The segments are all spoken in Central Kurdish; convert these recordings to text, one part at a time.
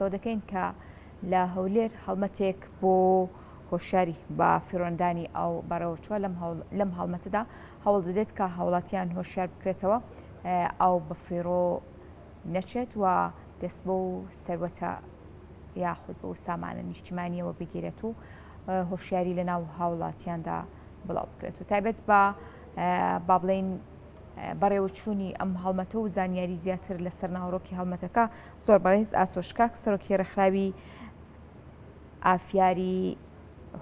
تۆ دەکەین کە لە هەولێر هەڵمەتێک بۆ هۆشیاری بە فێڕۆندانی ئەو بەڕێوەچووە لەم هەڵمەتەدا هەوڵ دەدێت کە هاوڵاتیان هۆشیار بکرێتەوە ئەو بە فێڕۆ نەچێت و دەست بۆ سەروەتە یاخود بۆ سامانە نیشتیمانیەوە بگیرێت و هۆشیاری لە ناو هاوڵاتیاندا بڵاو بکرێت و تایبەت بە با بڵێن بەڕێوەچوونی ئەم هەڵمەتە و زانیاری زیاتر لەسەر ناوڕۆکی هەڵمەتەکە زۆر بەڕێز ئاسۆشکاک سەرۆکی ڕێکخراوی ئافیاری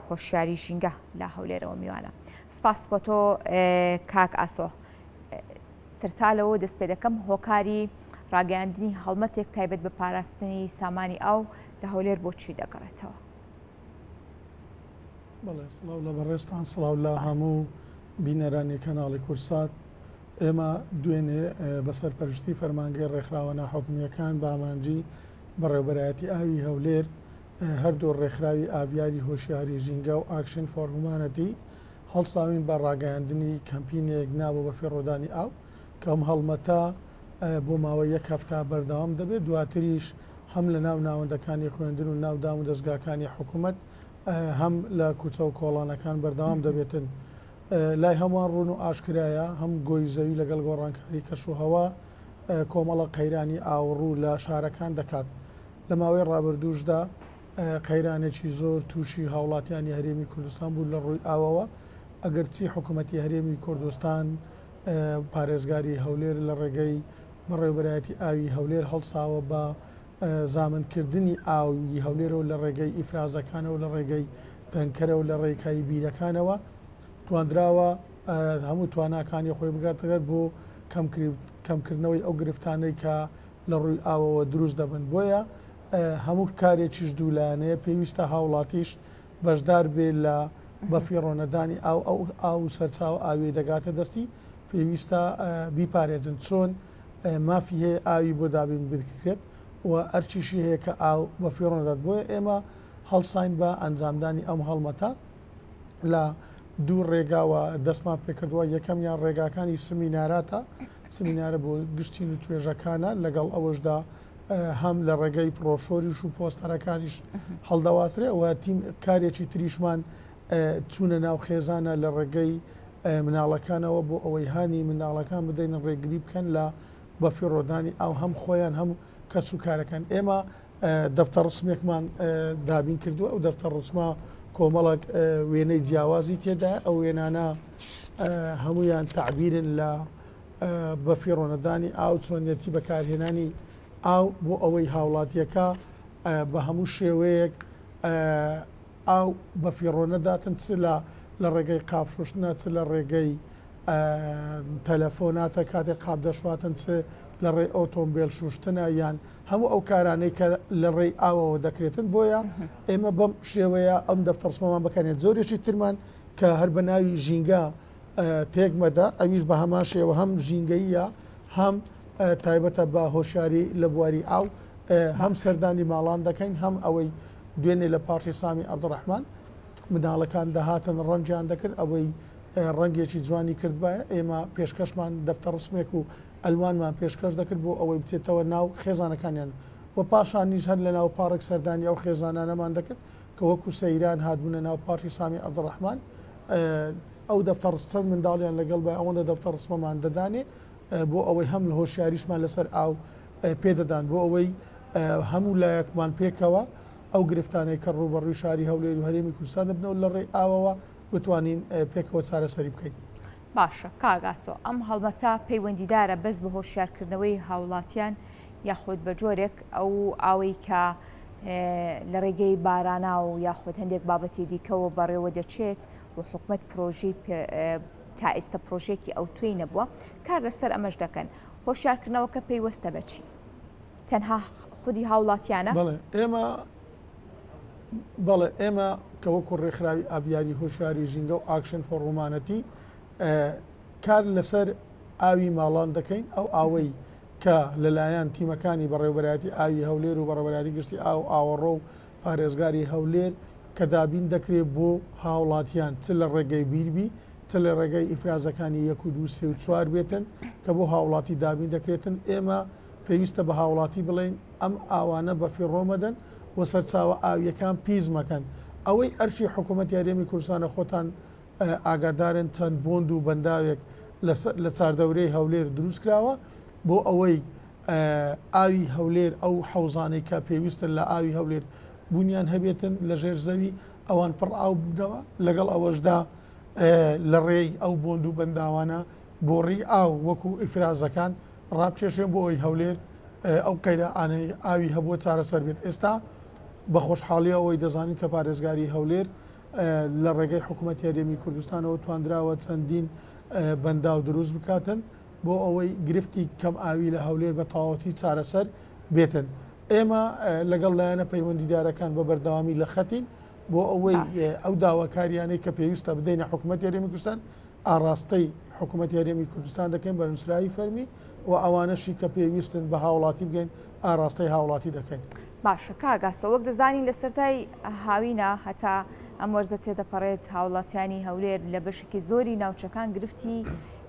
هۆشیاری ژینگە لە هەولێرەوە میوانە. سپاس بۆ تۆ کاک ئاسۆ. سەرچالەوە دەست پێ دەکەم هۆکاری ڕاگەیاندنی هەڵمەتێک تایبەت بە پاراستنی سامانی ئاو لە هەولێر بۆچی دەگەڕێتەوە؟ بەڵێ سڵاو لە بەڕێستان، سڵاو لە هەموو بینەرانی کەناڵی کورسات. ئێمە دوێنێ بەسەر پەرشتی فەرمانگەی ڕێکخراوە ناحوکمیەکان بە ئامانجی بەڕێوەبەرایەتی ئاوی هەولێر هەردوو ڕێکخراوی ئاویاری هۆشیاری ژینگە و ئاکشن فۆر هومانەتی هەڵساوین بە ڕاگەیاندنی کەمپینێک نابوو بە فێڕۆدانی ئاو کەم هەڵمەتە بۆ ماوەی یەک هەفتا بەردەوام دەبێت. دواتریش هەم لە ناو ناوەندەکانی خوێندن و ناودام و دەستگاکانی حکوومەت هەم لە کوچە و کۆڵانەکان بەردەوام دەبێتن. لای هەمووان ڕوون و ئاشکرایە هەم گۆی زەوی لەگەڵ گۆڕانکاری کەشوهەوا کۆمەڵە قەیرانی ئاوڕوو لە شارەکان دەکات. لە ماوەی ڕابردوشدا قەیرانێکی زۆر تووشی هاوڵاتیانی هەرێمی کوردستان بوو لە ڕووی ئاوەوە. ئەگەرچی حکوومەتی هەرێمی کوردستان پارێزگاری هەولێر لە ڕێگەی بەڕێوەبەرایەتی ئاوی هەولێر هەڵساوە بە زامنکردنی ئاوی هەولێرەوە لە ڕێگەی ئیفرازەکانەوە لە ڕێگەی تەنکەرەوە لە ڕێکایی بیرەکانەوە توانراوە هەموو تواناکانی خۆی بگاتەگەر بۆ کەمکردنەوەی ئەو گرفتانەی کە لە ڕووی ئاوەوە دروست دەبن. بۆیە هەموو کارێکیش دوولایەنەیە پێویستە هاوڵاتیش بەشدار بێ لە بەفیڕۆنەدانی ئاو سەرچاو ئاوێ دەگاتە دەستی پێویستە بیپارێزن چۆن مافی هەیە ئاوی بۆ دابین بکرێت و ئەرچیشی هەیە کە ئاو بەفیڕۆنەدات. بۆیە ئێمە هەڵساین بە ئەنجامدانی ئەم هەڵمەتە لە دوو ڕێگاوە دەستمان پێکردووە. یەکەمیان ڕێگاکانی سمیناراتە، سمینارە بۆ گشتین و توێژەکانە، لەگەڵ ئەوەشدا هەم لە ڕێگەی پرۆشۆریش و پۆستەرەکانیش هەڵدەواسرێ و تیم کارێکی تریشمان چوونە ناو خێزانە لە ڕێگەی مناڵەکانەوە بۆ ئەوەی هانی مناڵەکان بدەین ڕێگری بکەن لە بەفیڕۆدانی ئاو هەم خۆیان هەم کەس و کارەکان. ئێمە دەفتەر ڕسمێکمان دابین کردووە ئەو دەفتەر ڕسمە کۆمەڵک وێنەی جیاوازی تێدا ئەو وێنانە هەمویان تعبیرن لە بەفیڕۆنەدانی ئاو چۆنیەتی بەکارهێنانی ئاو بۆ ئەوەی هاوڵاتیەکە بە هەموو شێوەیەک ئاو بەفیڕۆنەداتن چ لە ڕێگەی قاپشوشتنە چ لە ڕێگەی تەلەفۆناتە کاتێک قاپ دەشواتن چ لە ڕێ ئۆتۆمبیل شوشتنە یان هەموو ئەو کارانەی کە لە ڕێی ئاوەوە دەکرێتن. بۆیە ئێمە بەم شێوەیە ئەم دەفتەرسمەمان بکەنێت. زۆرێکی ترمان کە هەر بە ناوی ژینگە تێکمەدا ئەویش بە هەمان شێوە هەم ژینگەیە هەم تایبەتە بە هۆشیاری لە بواری ئاو هەم سەردانی ماڵان دەکەین هەم ئەوەی دوێنێ لە پارتی سامی عەبدوڕەحمان منداڵەکان دەهاتن ڕەنجیان دەکرد ئەوەی ڕەنگێکی جوانی کردبایە. ئێمە پێشکەشمان دەفتەر ڕسمێک و ئەلوانمان پێشکەش دەکرد بۆ ئەوەی بچێتەوە ناو خێزانەکانیان و پاشانیش هەر لە ناو پارک سەردانی ئەو خێزانانەمان دەکرد کە وەکو سەیران هاتبوونە ناو پارتی سامی عەبدوڕەحمان ئەو دەفتەر ڕستەن منداڵیان لەگەڵ بە ئەوەندە دەفتەر ڕسمەمان دەدانێ بۆ ئەوەی هەم لە هۆشیاریشمان لەسەر ئاو پێدەدان بۆ ئەوەی هەموو لایەکمان پێکەوە ئەو گرفتانەی کە ڕوبەڕووی شاری هەولێر و هەرێمی کوردستان دەبنەوە لە ڕێی ئاوەوە بتوانین پێکەوە چارەسەری بکەین. باشە کاگاسۆ ئەم هەڵمەتە پەیوەندیدارە بەس بە هۆشیارکردنەوەی هاوڵاتیان یاخود بە جۆرێک ئەو ئاوەی کە لە ڕێگەی بارانە و یاخود هەندێک بابەتی دیکەەوە بەڕێوە دەچێت و حکومت پرۆژەی تا ئێستا پرۆژێکی ئەو توێی نەبووە کار لەسەر ئەمەش دەکەن. هۆشیارکردنەوەکە پێیوەستە بەچی تەنها خودی هاوڵاتیانە؟ بەڵێ ئێمە کە وەکو ڕێکخراوی ئاویاری هۆشیاری ژینگە و ئاکشن فۆر هومانەتی کار لەسەر ئاوی ماڵان دەکەین. ئەو ئاوەی کە لەلایەن تیمەکانی بەڕێوەبەرایەتی ئاوی هەولێر و بەڕێوەبەرایەتی گشتی ئاوەڕۆ و پارێزگاری هەولێر کە دابین دەکرێت بۆ هاوڵاتیان چ لە ڕێگەی بیربی چ لە ڕێگەی ئیفرازەکانی 1 و 2 3 و 4 بێتن کە بۆ هاوڵاتی دابین دەکرێتن. ئێمە پێویستە بە هاوڵاتی بڵێن ئەم ئاوانە بە فیڕۆمەدەن و سەرچاوە ئاویەکان پیز مەکەن. ئەوەی ئەرچی حکوومەت یاریێمی کوردستانە خۆتان ئاگادارن چەند بۆند و بەنداوێک لە چاردەورەی هەولێر دروست کراوە بۆ ئەوەی ئاوی هەولێر ئەو حەوزانەی کە پێویستن لە ئاوی هەولێر بوونیان هەبێتن لە ژێر زەوی ئەوان پڕ ئاو بنەوە لەگەڵ ئەوەشدا لە ڕێی ئەو بۆند و بەنداوانە بۆ ڕی ئاو وەکو ئیفرازەکان ڕابچێشێن بۆ ئەوی هەولێر ئەو قەیرانەی ئاوی هەبووە چارەسەر بێت. ئێستا بە خۆشحاڵی ئەوەی دەزانین کە پارێزگاری هەولێر لە ڕێگەی حکوومەت یاریێمی کوردستانەوە توانراوە چەندین بەندا و دروست بکاتن بۆ ئەوەی گرفتی کەم ئاوی لە هەولێر بە تەواوەتی چارەسەر بێتن. ئێمە لەگەڵ لایەنە پەیوەندیدارەکان بە بەردەوامی لە خەتین بۆ ئەوەی ئەو داواکاریانەی کە پێویستە بدەینە حکوومەت یاریێمی کوردستان ئاڕاستەی حکوومەت یاریێمی کوردستان دەکەین بە نووسراوی فەرمی و ئەوانەشی کە پێویستن بە هاوڵاتی بگەین ئاراستەی هاوڵاتی دەکەین. باشە کاگاستە وەک دەزانین لە سەرای هاوینە هەتا ئەم وەرزە تێدەپەڕێت هاوڵاتیانی هەولێر لە بەشێکی زۆری ناوچەکان گرفتی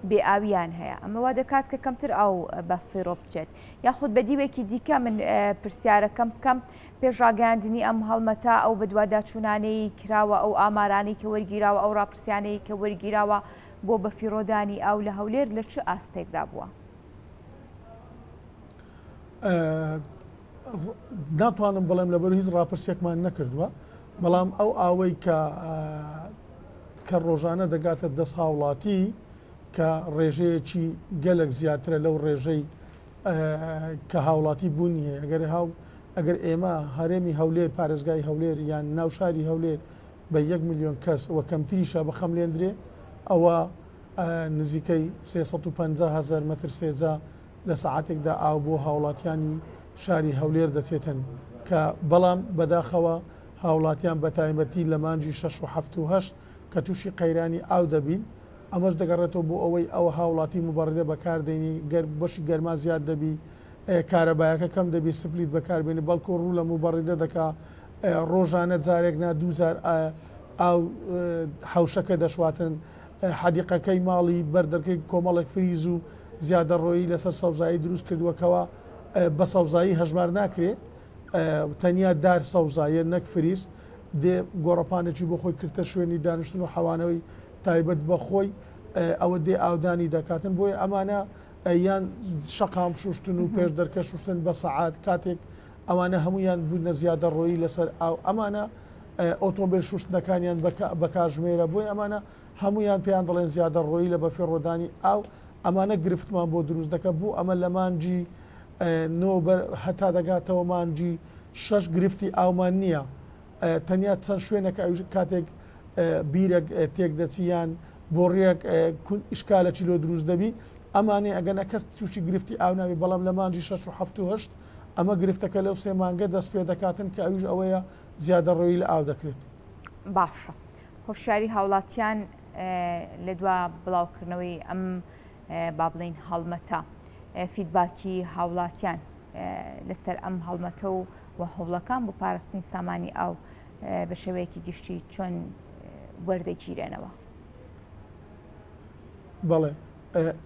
بێئاویان هەیە. ئەمەوا دەکات کە کەمتر ئەو بە فیڕۆ بچێت یاخود بە دیوێکی دیکە من پرسیارەکەم بکەم پێشڕاگەاندنی ئەم هەڵمەتا ئەو بە دوواداچوونانەی کراوە ئەو ئامارانەی کە وەرگیراوە ئەو ڕاپرسیانەی کە وەرگیراوە بۆ بە فیڕۆدانی ئەو لە هەولێر لە چه ئاستێکدا بووە؟ ناتوانم بڵێم لەبەر هیچ ڕاپرسێکمان نەکردووە، بەڵام ئەو ئاوەی کە ڕۆژانە دەگاتە دەست هاوڵاتی کە ڕێژەیەکی گەلک زیاترە لەو ڕێژەی کە هاوڵاتی بوونیە ئەگەر ئێمە هەرێمی هەولێر پارێزگای هەولێر یان ناوشاری هەولێر بە 1 ملیۆن کەس وە کەمتریشە بەخەملێندرێ ئەوە نزیکەی 350,000 مەتر سێجا لە سەعاتێکدا ئاو بۆ هاوڵاتیانی شاری هەولێر دەچێتن کە بەڵام بەداخەوە هاوڵاتیان بە تایبەتی لە مانجی 6 و 7 و 8 کە تووشی قەیرانی ئاو دەبین ئەمەش دەگەڕێتەوە بۆ ئەوەی ئەوە هاوڵاتی مبەڕدە بەکاردێنی بەشی گەرما زیاد دەبی کارەبایەکە کەم دەبی سپلیت بەکاربێنی بەڵکو ڕوو لە مبەڕدە دەکا ڕۆژانە جارێک نا دووجار ئاو حوشەکە دەشواتن حەدیقەکەی ماڵی بەردەرکەی کۆمەڵێک فریز و زیادە ڕۆیی لەسەر سەوزایی دروست کردووەکەوە بە سەوزایی هەژمار ناکرێت تەنیا دار سەوزایە نەک فریز دێ گۆڕەپانێکی بۆ خۆی کردتە شوێنی دانیشتن و حەوانەوەی تایبەت بە خۆی ئەوە دێ ئاودانی دەکاتن بۆیە ئەمانە یان شەقام شوشتن و پێش دەرکە شوشتن بە سەعات کاتێک ئەوانە هەمویان بوونە زیادە ڕۆیی لەسەر ئاو ئەمانە ئۆتۆمبیل شوشتنەکانیان بەکارژمێرە بۆی ئەمانە هەمویان پێیان دەڵێن زیادە ڕۆیی لە بەفێڕۆدانی ئاو ئەمانە گرفتمان بۆ دروست دەکە بوو ئەمە لە مانجی هەتا دەگاتەوە مانجی 6 گرفتی ئاومان نییە تەنیا چەند شوێنەکە کاتێک بیرە تێک دەچیان بۆ ڕێک ئیشکالە چیلۆ دروست دەبی ئەمانێ ئەگەنە کەس تووشی گرفتی ئاو ناوی بەڵام لە مانجی 6 و 7 و 8 ئەمە گرفتەکە لەو سێ مانگە دەست پێ دەکاتن کە ئەوش ئەوەیە زیادە ڕۆیی لە ئاو دەکرێت. باشە هۆشیاری هاوڵاتیان لە دوا بڵاوکردنەوەی ئەم با بڵین هەڵمەتە فیدباکی هاوڵاتیان لەسەر ئەم هەڵمەتە و هەوڵەکان بۆ پاراستنی سامانی ئاو بە شێوەیەکی گشتی چۆن وەردەگیرێنەوە؟ بەڵێ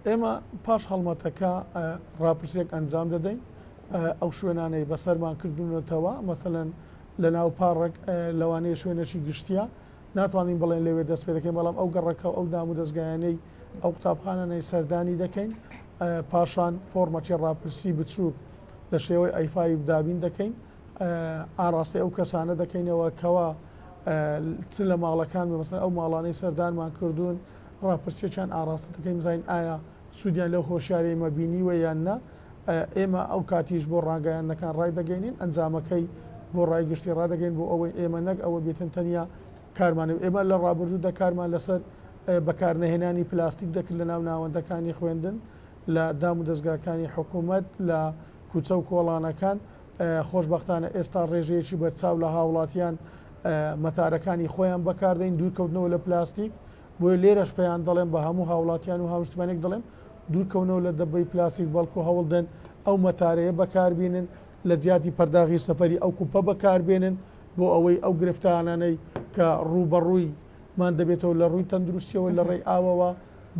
ئێمە پاش هەڵمەتەکە ڕاپرسێک ئەنجام دەدەین ئەو شوێنانەی بەسەرمان کردوونەتەوە مەسەلەن لە ناو پاڕێک لەوانەیە شوێنێکی گشتیە ناتوانین بڵێن لەوێ دەست پێ دەکەین بەڵام ئەو گەڕەکە ئەو دام و دەستگایانەی ئەو قوتابخانانەی سەردانی دەکەین پاشان فۆرمەتی ڕاپرسی بچووک لە شێوەی ئەیفای بدابین دەکەین ئاڕاستی ئەو کەسانە دەکەینەوە کەوا چ لە ماڵەکان مەسەن ئەو ماڵانەی سەردانمان کردوون ڕاپرسێکیان ئاڕاستە دەکەین زین ئایا سوودیان لەو هۆشیاری مەبینیوە یان نە ئێمە ئەو کاتیش بۆ ڕاگەیانەکان ڕای دەگەینین ئەنجامەکەی بۆ ڕایگشتی ڕدەگەین بۆ ئەوەی ئێمە نەک ئەوە بێتن تەنیا کارمان ئێمە لە ڕابردوو دەکارمان لەسەر بەکارنەهێنانی پلاستیک دەکرد لە ناو ناوەندەکانی خوێندن لە دام و دەستگاکانی حکوومەت لە کوچە و کۆڵانەکان خۆشببختانە ئێستا ڕێژەیەکی بەرچاو لە هاوڵاتیان مەتارەکانی خۆیان بەکاردەین دوورکەوتنەوە لە پلاستیک بۆی لێرەش پێیان دەڵێن بە هەموو هاوڵاتیان و هاوشتمانێک دەڵێن دوورکەونەوە لە دەبەی پلاستیک بەڵکو هەوڵدەن ئەو مەتارەیە بەکاربێنن لە جیاتی پەرداغی سەفەری ئەو کوپە بەکاربێنن بۆ ئەوەی ئەو گرفتانانەی کە ڕووبەڕووی مان دەبێتەوە لە ڕووی تەندروستیەوە لە ڕێی ئاوەوە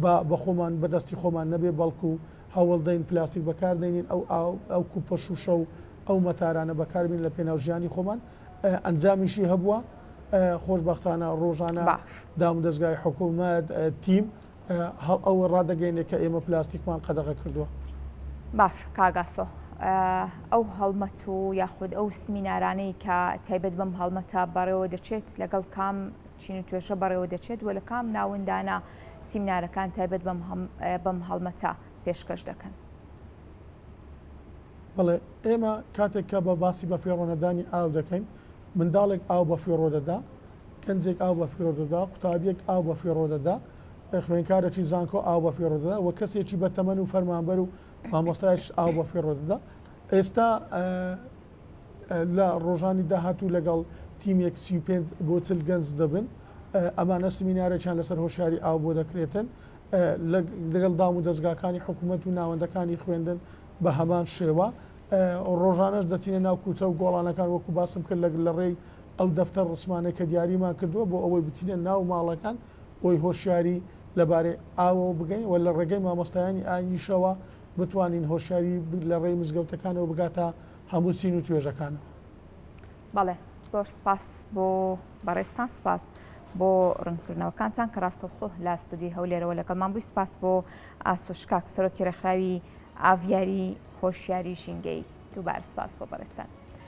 بە خۆمان بەدەستی خۆمان نەبێ بەڵکو هەوڵدەین پلاستیک بەکاردێنین ئەو کوپە شوشە و ئەو مەتارانە بەکاربین لە پێناو ژیانی خۆمان ئەنجامیشی هەبووە خۆشبەختانە ڕۆژانە دام دەستگای حکوومەت تیم ئەو ڕادەگەینێ کە ئێمە پلاستیکمان قەدەغە کردووە. باش کاگاسۆ ئەو هەڵمەت و یاخود ئەو سمینارانەی کە تایبەت بەم هەڵمەتە بەڕێوە دەچێت لەگەڵ کام چین و توێژە بەڕێوە دەچێت و لە کام ناوەندانە سیمینارەکان تایبەت بەم هەڵمەتە پێشکەش دەکەن. بەڵێ ئێمە کاتێک کە بە باسی بە فێڕۆنەدانی ئاو دەکەین منداڵێک ئاو بە فێڕۆ دەدا کەنجێک ئاو بە فێڕۆ دەدا قوتابیەک ئاو بە فێڕۆ دەدا خوێنکارێکی زانکۆ ئاو بە فێڕۆ دەدا و کەسێکی بە تەمەن و فەرمانبەر و مامۆستایش ئاو بە فێڕۆ دەدا. ئێستا لە ڕۆژانی داهاتوو لەگەڵ تیمێک 35 بۆ 40 گەنج دەبن ئەمانە سمینارێکیان لەسەر هۆشیاری ئاو بۆ دەکرێتن لەگەڵ دام و دەستگاکانی حکوومەت و ناوەندەکانی خوێندن بە هەمان شێوە ڕۆژانەش دەچینە ناو کوچە و گۆڵانەکان وەکو باسم کرد لە ڕێی ئەو دەفتەر ڕسمانەی کە دیاریمان کردووە بۆ ئەوەی بچینە ناو ماڵەکان بۆی هۆشیاری لەبارەی ئاوە بگەین و لە ڕێگەی مامۆستایانی ئاینیشەوە بتوانین هۆشیاری لە ڕێی مزگەوتەکانەوە بگاتە هەموو چین و توێژەکانەوە. بەڵێ زۆر سپاس بۆ بەڕێستان سپاس بۆ ڕوونکردنەوەکانتان کە ڕاستەوخۆ لە ستودی هەولێرەوە لەگەڵمان بووی سپاس بۆ ئاسۆشکاک سەرۆکی ڕێکخراوی ئاڤیاری هۆشیاری ژینگەی دووبارە سپاس بۆ بەڕێستان.